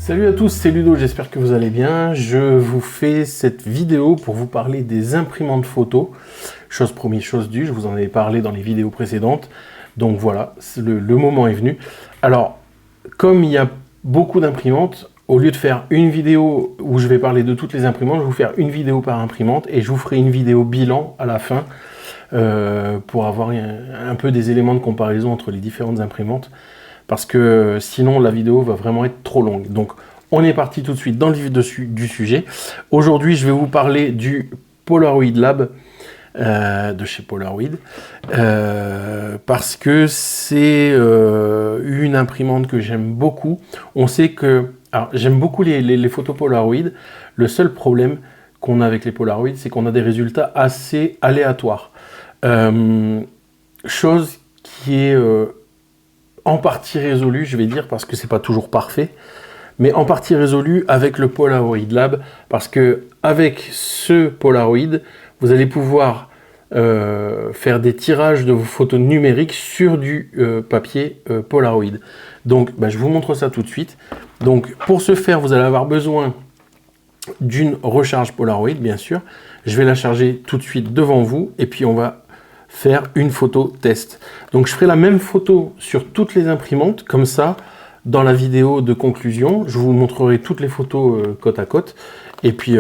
Salut à tous, c'est Ludo, j'espère que vous allez bien. Je vous fais cette vidéo pour vous parler des imprimantes photo. Chose promise, chose due, je vous en avais parlé dans les vidéos précédentes. Donc voilà, le moment est venu. Alors, comme il y a beaucoup d'imprimantes, au lieu de faire une vidéo où je vais parler de toutes les imprimantes, je vais vous faire une vidéo par imprimante et je vous ferai une vidéo bilan à la fin pour avoir un peu des éléments de comparaison entre les différentes imprimantes. Parce que sinon la vidéo va vraiment être trop longue. Donc on est parti tout de suite dans le vif du sujet. Aujourd'hui je vais vous parler du Polaroid Lab de chez Polaroid parce que c'est une imprimante que j'aime beaucoup. On sait que... Alors j'aime beaucoup les photos Polaroid. Le seul problème qu'on a avec les Polaroid, c'est qu'on a des résultats assez aléatoires. Chose qui est... en partie résolu, je vais dire, parce que c'est pas toujours parfait, mais en partie résolu avec le Polaroid Lab, parce que avec ce Polaroid, vous allez pouvoir faire des tirages de vos photos numériques sur du papier Polaroid. Donc, je vous montre ça tout de suite. Donc, pour ce faire, vous allez avoir besoin d'une recharge Polaroid, bien sûr. Je vais la charger tout de suite devant vous, et puis on va faire une photo test. Donc je ferai la même photo sur toutes les imprimantes, comme ça, dans la vidéo de conclusion, je vous montrerai toutes les photos côte à côte, et puis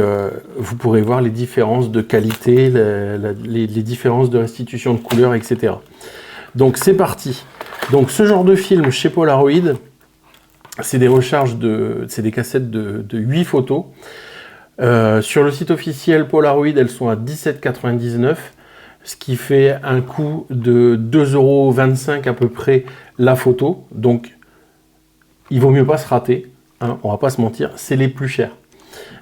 vous pourrez voir les différences de qualité, les différences de restitution de couleurs, etc. Donc c'est parti. Donc ce genre de film chez Polaroid, c'est des recharges c'est des cassettes de 8 photos. Sur le site officiel Polaroid, elles sont à 17,99 €. Ce qui fait un coût de 2,25 € à peu près la photo. Donc, il vaut mieux pas se rater, hein, on va pas se mentir, c'est les plus chers.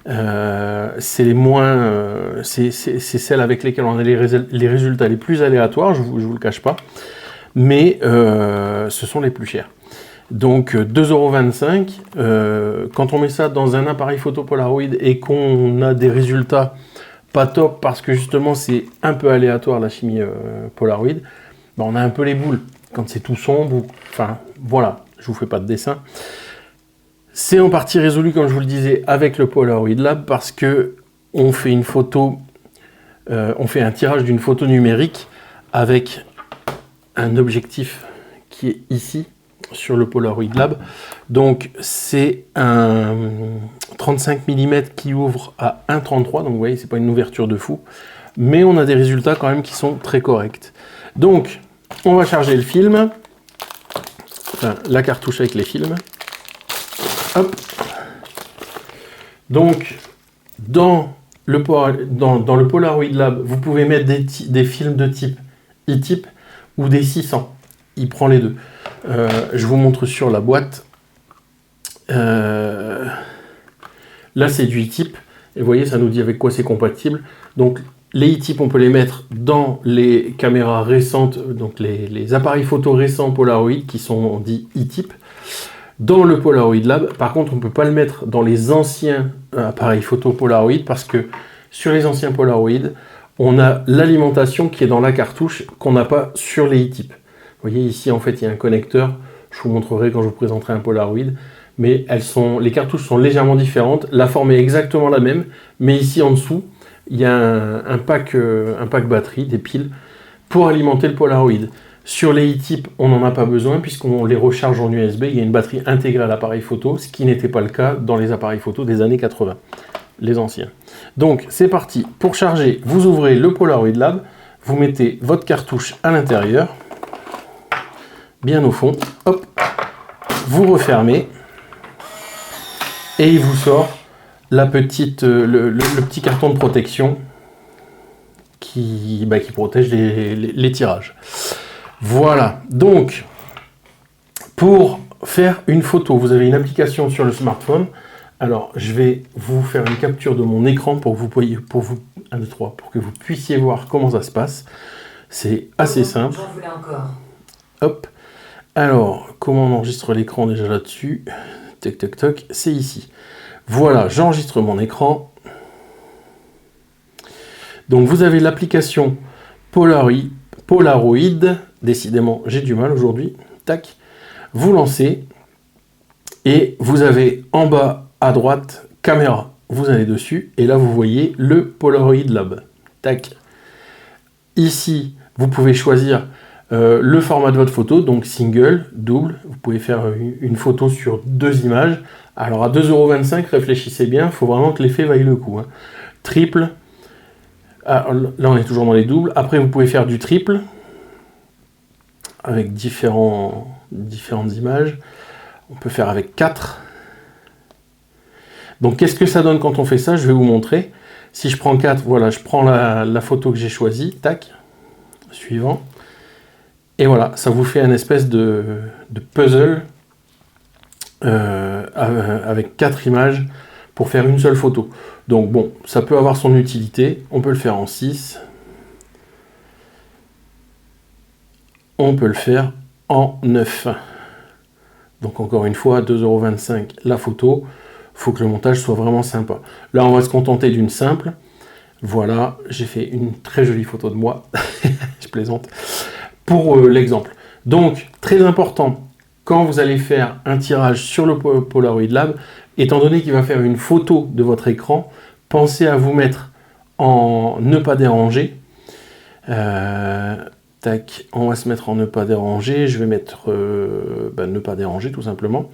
C'est les moins... c'est celles avec lesquelles on a les résultats les plus aléatoires, je vous le cache pas. Mais ce sont les plus chers. Donc 2,25 €. Quand on met ça dans un appareil photo Polaroid et qu'on a des résultats pas top parce que justement c'est un peu aléatoire la chimie Polaroid, on a un peu les boules quand c'est tout sombre, enfin voilà, je vous fais pas de dessin. C'est en partie résolu comme je vous le disais avec le Polaroid Lab parce que on fait une photo, on fait un tirage d'une photo numérique avec un objectif qui est ici sur le Polaroid Lab. Donc c'est un 35 mm qui ouvre à 1,33, donc vous voyez c'est pas une ouverture de fou, mais on a des résultats quand même qui sont très corrects. Donc on va charger le film, enfin, la cartouche avec les films. Hop. Donc dans le Polaroid Lab, vous pouvez mettre des films de type e-type ou des 600. Il prend les deux. Je vous montre sur la boîte. Là, c'est du e-type. Et vous voyez, ça nous dit avec quoi c'est compatible. Donc, les e-type, on peut les mettre dans les caméras récentes, donc les appareils photo récents Polaroid qui sont dits e-type. Dans le Polaroid Lab, par contre, on ne peut pas le mettre dans les anciens appareils photo Polaroid parce que sur les anciens Polaroid, on a l'alimentation qui est dans la cartouche qu'on n'a pas sur les e-type. Vous voyez ici en fait il y a un connecteur, je vous montrerai quand je vous présenterai un Polaroid, mais les cartouches sont légèrement différentes, la forme est exactement la même, mais ici en dessous il y a un pack batterie, des piles, pour alimenter le Polaroid. Sur les e-type on n'en a pas besoin puisqu'on les recharge en USB, il y a une batterie intégrée à l'appareil photo, ce qui n'était pas le cas dans les appareils photo des années 80, les anciens. Donc c'est parti, pour charger, vous ouvrez le Polaroid Lab, vous mettez votre cartouche à l'intérieur, bien au fond, hop, vous refermez et il vous sort le petit carton de protection qui protège les tirages. Voilà, donc pour faire une photo, vous avez une application sur le smartphone. Alors je vais vous faire une capture de mon écran pour que vous puissiez voir comment ça se passe. C'est assez simple. J'en voulais encore. Hop. Alors, comment on enregistre l'écran déjà là-dessus? Toc, toc, toc, c'est ici. Voilà, j'enregistre mon écran. Donc, vous avez l'application Polaroid. Décidément, j'ai du mal aujourd'hui. Tac. Vous lancez. Et vous avez en bas à droite, caméra. Vous allez dessus et là vous voyez le Polaroid Lab. Tac. Ici, vous pouvez choisir le format de votre photo, donc single, double. Vous pouvez faire une photo sur 2 images. Alors à 2,25 €, réfléchissez bien, il faut vraiment que l'effet vaille le coup. Hein. Triple. Ah, là on est toujours dans les doubles. Après vous pouvez faire du triple avec différentes images. On peut faire avec 4. Donc qu'est-ce que ça donne quand on fait ça? Je vais vous montrer. Si je prends 4, voilà, je prends la photo que j'ai choisie, tac, suivant. Et voilà, ça vous fait une espèce de puzzle avec 4 images pour faire une seule photo. Donc bon, ça peut avoir son utilité. On peut le faire en 6. On peut le faire en 9. Donc encore une fois, 2,25 € la photo. Il faut que le montage soit vraiment sympa. Là, on va se contenter d'une simple. Voilà, j'ai fait une très jolie photo de moi. Je plaisante. Pour l'exemple. Donc, très important, quand vous allez faire un tirage sur le Polaroid Lab, étant donné qu'il va faire une photo de votre écran, pensez à vous mettre en ne pas déranger. Tac, on va se mettre en ne pas déranger. Je vais mettre ne pas déranger tout simplement.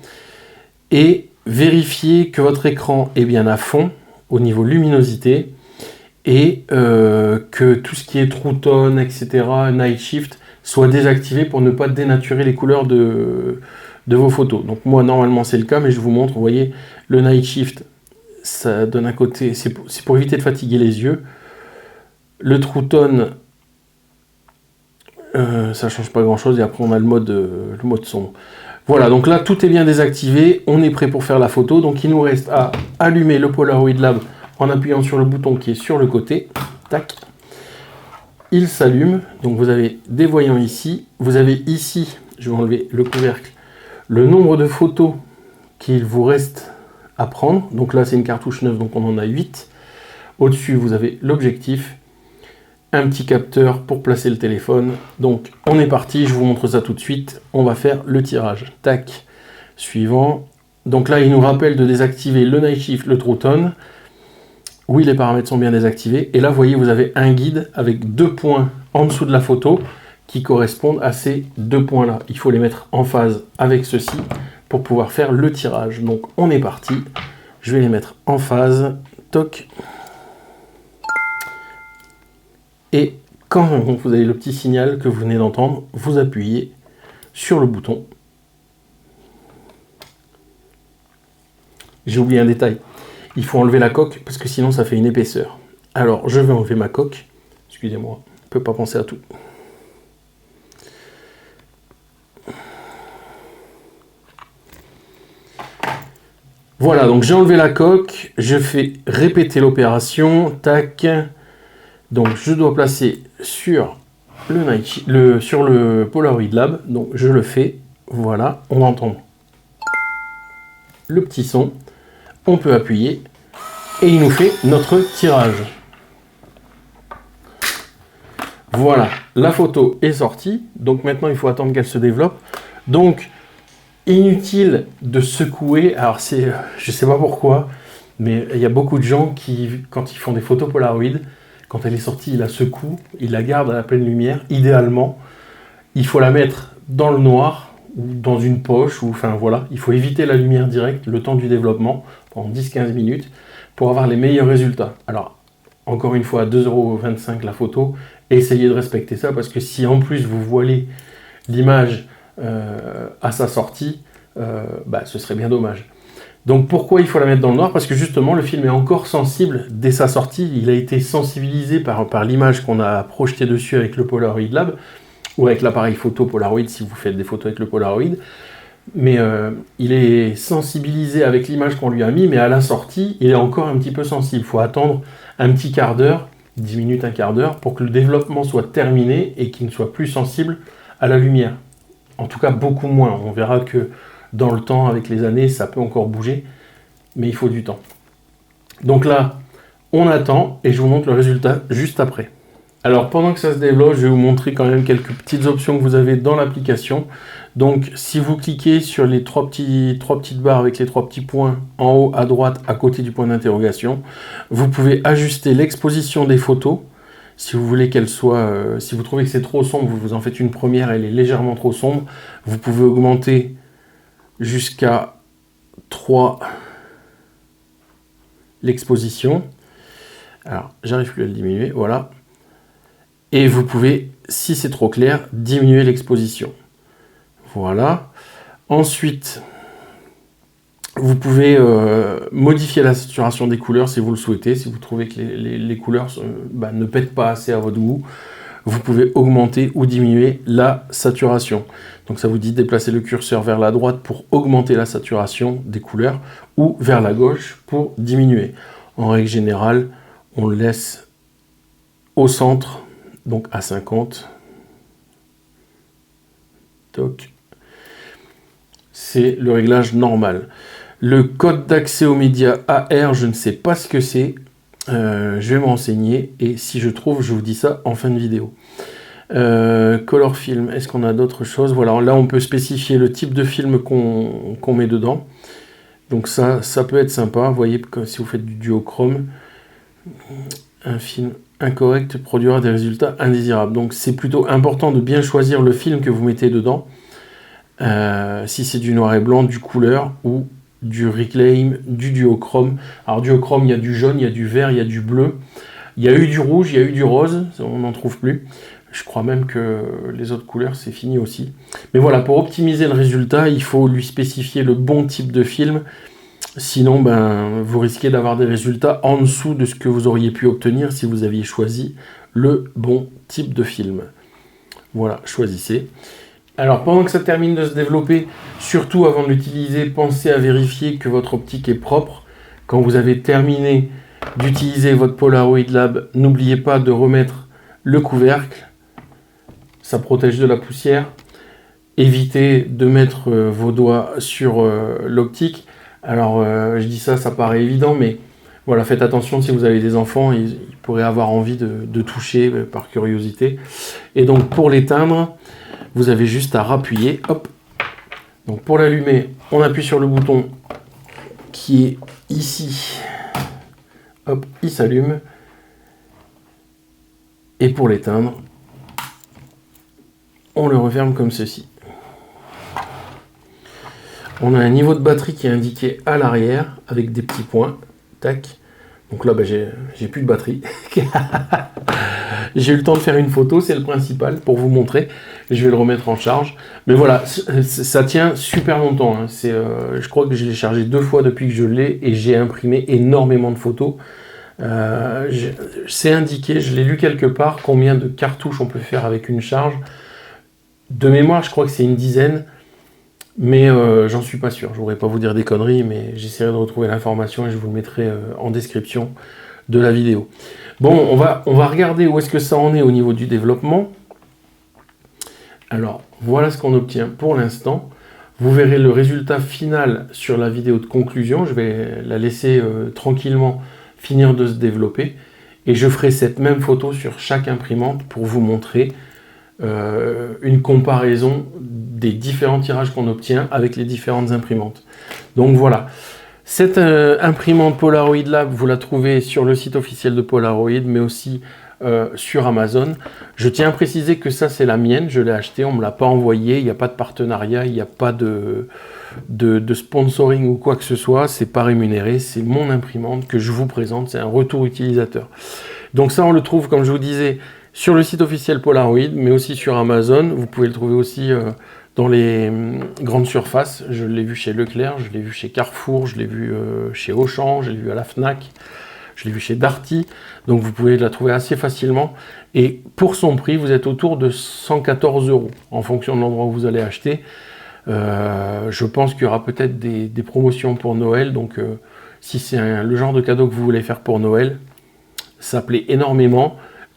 Et vérifiez que votre écran est bien à fond au niveau luminosité et que tout ce qui est True Tone, etc., Night Shift, soit désactivé pour ne pas dénaturer les couleurs de vos photos. Donc moi, normalement, c'est le cas, mais je vous montre. Vous voyez, le Night Shift, ça donne un côté... C'est pour éviter de fatiguer les yeux. Le True Tone, ça change pas grand-chose. Et après, on a le mode sombre. Voilà, donc là, tout est bien désactivé. On est prêt pour faire la photo. Donc, il nous reste à allumer le Polaroid Lab en appuyant sur le bouton qui est sur le côté. Tac. Il s'allume. Donc, vous avez des voyants ici. Vous avez ici, je vais enlever le couvercle, le nombre de photos qu'il vous reste à prendre. Donc là, c'est une cartouche neuve, donc on en a 8. Au-dessus, vous avez l'objectif. Un petit capteur pour placer le téléphone. Donc on est parti, je vous montre ça tout de suite. On va faire le tirage. Tac, suivant. Donc là, il nous rappelle de désactiver le Night Shift, le True Tone. Oui, les paramètres sont bien désactivés. Et là, vous voyez, vous avez un guide avec 2 points en dessous de la photo qui correspondent à ces 2 points-là. Il faut les mettre en phase avec ceci pour pouvoir faire le tirage. Donc on est parti. Je vais les mettre en phase. Toc. Et quand vous avez le petit signal que vous venez d'entendre, vous appuyez sur le bouton. J'ai oublié un détail. Il faut enlever la coque parce que sinon ça fait une épaisseur. Alors je vais enlever ma coque. Excusez-moi, on ne peut pas penser à tout. Voilà, donc j'ai enlevé la coque. Je fais répéter l'opération. Tac. Donc je dois placer sur le Polaroid Lab. Donc je le fais. Voilà, on entend le petit son. On peut appuyer et il nous fait notre tirage. Voilà, la photo est sortie. Donc maintenant il faut attendre qu'elle se développe. Donc inutile de secouer. Alors je sais pas pourquoi, mais il y a beaucoup de gens qui, quand ils font des photos Polaroid, quand elle est sortie, ils la secouent, ils la gardent à la pleine lumière. Idéalement, il faut la mettre dans le noir ou dans une poche, ou enfin voilà, il faut éviter la lumière directe le temps du développement, pendant 10-15 minutes, pour avoir les meilleurs résultats. Alors, encore une fois, à 2,25 € la photo, essayez de respecter ça, parce que si en plus vous voilez l'image à sa sortie, ce serait bien dommage. Donc pourquoi il faut la mettre dans le noir? Parce que justement le film est encore sensible dès sa sortie. Il a été sensibilisé par l'image qu'on a projetée dessus avec le Polaroid Lab, ou avec l'appareil photo Polaroid si vous faites des photos avec le Polaroid. Mais il est sensibilisé avec l'image qu'on lui a mis, mais à la sortie, il est encore un petit peu sensible. Il faut attendre un petit quart d'heure, 10 minutes, un quart d'heure, pour que le développement soit terminé et qu'il ne soit plus sensible à la lumière. En tout cas, beaucoup moins. On verra que dans le temps, avec les années, ça peut encore bouger, mais il faut du temps. Donc là, on attend et je vous montre le résultat juste après. Alors pendant que ça se développe, je vais vous montrer quand même quelques petites options que vous avez dans l'application. Donc si vous cliquez sur les trois petites barres avec les 3 petits points en haut à droite à côté du point d'interrogation, vous pouvez ajuster l'exposition des photos. Si vous voulez qu'elle soit, si vous trouvez que c'est trop sombre, vous en faites une première, elle est légèrement trop sombre. Vous pouvez augmenter jusqu'à 3 l'exposition. Alors j'arrive plus à le diminuer, voilà. Et vous pouvez, si c'est trop clair, diminuer l'exposition. Voilà. Ensuite, vous pouvez modifier la saturation des couleurs si vous le souhaitez. Si vous trouvez que les couleurs ne pètent pas assez à votre goût, vous pouvez augmenter ou diminuer la saturation. Donc ça vous dit de déplacer le curseur vers la droite pour augmenter la saturation des couleurs ou vers la gauche pour diminuer. En règle générale, on le laisse au centre, donc à 50. Toc. C'est le réglage normal. Le code d'accès aux médias AR, je ne sais pas ce que c'est. Je vais me renseigner et si je trouve, je vous dis ça en fin de vidéo. Color film, est-ce qu'on a d'autres choses? Voilà, là on peut spécifier le type de film qu'on met dedans. Donc ça peut être sympa. Vous voyez que si vous faites du duochrome, un film incorrect produira des résultats indésirables. Donc c'est plutôt important de bien choisir le film que vous mettez dedans. Si c'est du noir et blanc, du couleur ou du reclaim, du duochrome. Alors duochrome, il y a du jaune, il y a du vert, il y a du bleu. Il y a eu du rouge, il y a eu du rose, on n'en trouve plus. Je crois même que les autres couleurs, c'est fini aussi. Mais voilà, pour optimiser le résultat, il faut lui spécifier le bon type de film. Sinon, vous risquez d'avoir des résultats en dessous de ce que vous auriez pu obtenir si vous aviez choisi le bon type de film. Voilà, choisissez. Alors, pendant que ça termine de se développer, surtout avant de l'utiliser, pensez à vérifier que votre optique est propre. Quand vous avez terminé d'utiliser votre Polaroid Lab, n'oubliez pas de remettre le couvercle. Ça protège de la poussière. Évitez de mettre vos doigts sur l'optique. Alors, je dis ça, ça paraît évident, mais voilà, faites attention si vous avez des enfants, ils pourraient avoir envie de toucher par curiosité. Et donc, pour l'éteindre, vous avez juste à rappuyer, hop. Donc, pour l'allumer, on appuie sur le bouton qui est ici. Hop, il s'allume. Et pour l'éteindre, on le referme comme ceci. On a un niveau de batterie qui est indiqué à l'arrière avec des petits points. Tac. Donc là, j'ai plus de batterie. J'ai eu le temps de faire une photo, c'est le principal pour vous montrer. Je vais le remettre en charge. Mais voilà, ça tient super longtemps. Hein. Je crois que je l'ai chargé 2 fois depuis que je l'ai et j'ai imprimé énormément de photos. C'est indiqué, je l'ai lu quelque part, combien de cartouches on peut faire avec une charge. De mémoire, je crois que c'est une dizaine. Mais j'en suis pas sûr, je ne voudrais pas vous dire des conneries, mais j'essaierai de retrouver l'information et je vous le mettrai en description de la vidéo. Bon, on va regarder où est-ce que ça en est au niveau du développement. Alors, voilà ce qu'on obtient pour l'instant. Vous verrez le résultat final sur la vidéo de conclusion. Je vais la laisser tranquillement finir de se développer. Et je ferai cette même photo sur chaque imprimante pour vous montrer une comparaison des différents tirages qu'on obtient avec les différentes imprimantes. Donc voilà, cette imprimante Polaroid Lab, vous la trouvez sur le site officiel de Polaroid, mais aussi sur Amazon. Je tiens à préciser que ça c'est la mienne, je l'ai achetée, on ne me l'a pas envoyée, il n'y a pas de partenariat, il n'y a pas de sponsoring ou quoi que ce soit, c'est pas rémunéré, c'est mon imprimante que je vous présente, c'est un retour utilisateur. Donc ça on le trouve, comme je vous disais, sur le site officiel Polaroid, mais aussi sur Amazon. Vous pouvez le trouver aussi dans les grandes surfaces. Je l'ai vu chez Leclerc, je l'ai vu chez Carrefour, je l'ai vu chez Auchan, je l'ai vu à la Fnac, je l'ai vu chez Darty. Donc vous pouvez la trouver assez facilement. Et pour son prix, vous êtes autour de 114 € en fonction de l'endroit où vous allez acheter. Je pense qu'il y aura peut-être des promotions pour Noël. Donc si c'est le genre de cadeau que vous voulez faire pour Noël, ça plaît énormément.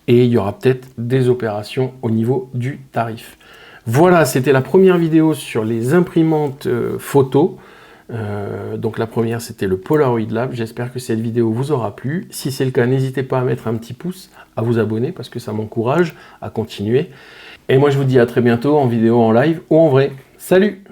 Et il y aura peut-être des opérations au niveau du tarif. Voilà, c'était la première vidéo sur les imprimantes photo. Donc la première, c'était le Polaroid Lab. J'espère que cette vidéo vous aura plu. Si c'est le cas, n'hésitez pas à mettre un petit pouce, à vous abonner, parce que ça m'encourage à continuer. Et moi, je vous dis à très bientôt en vidéo, en live ou en vrai. Salut!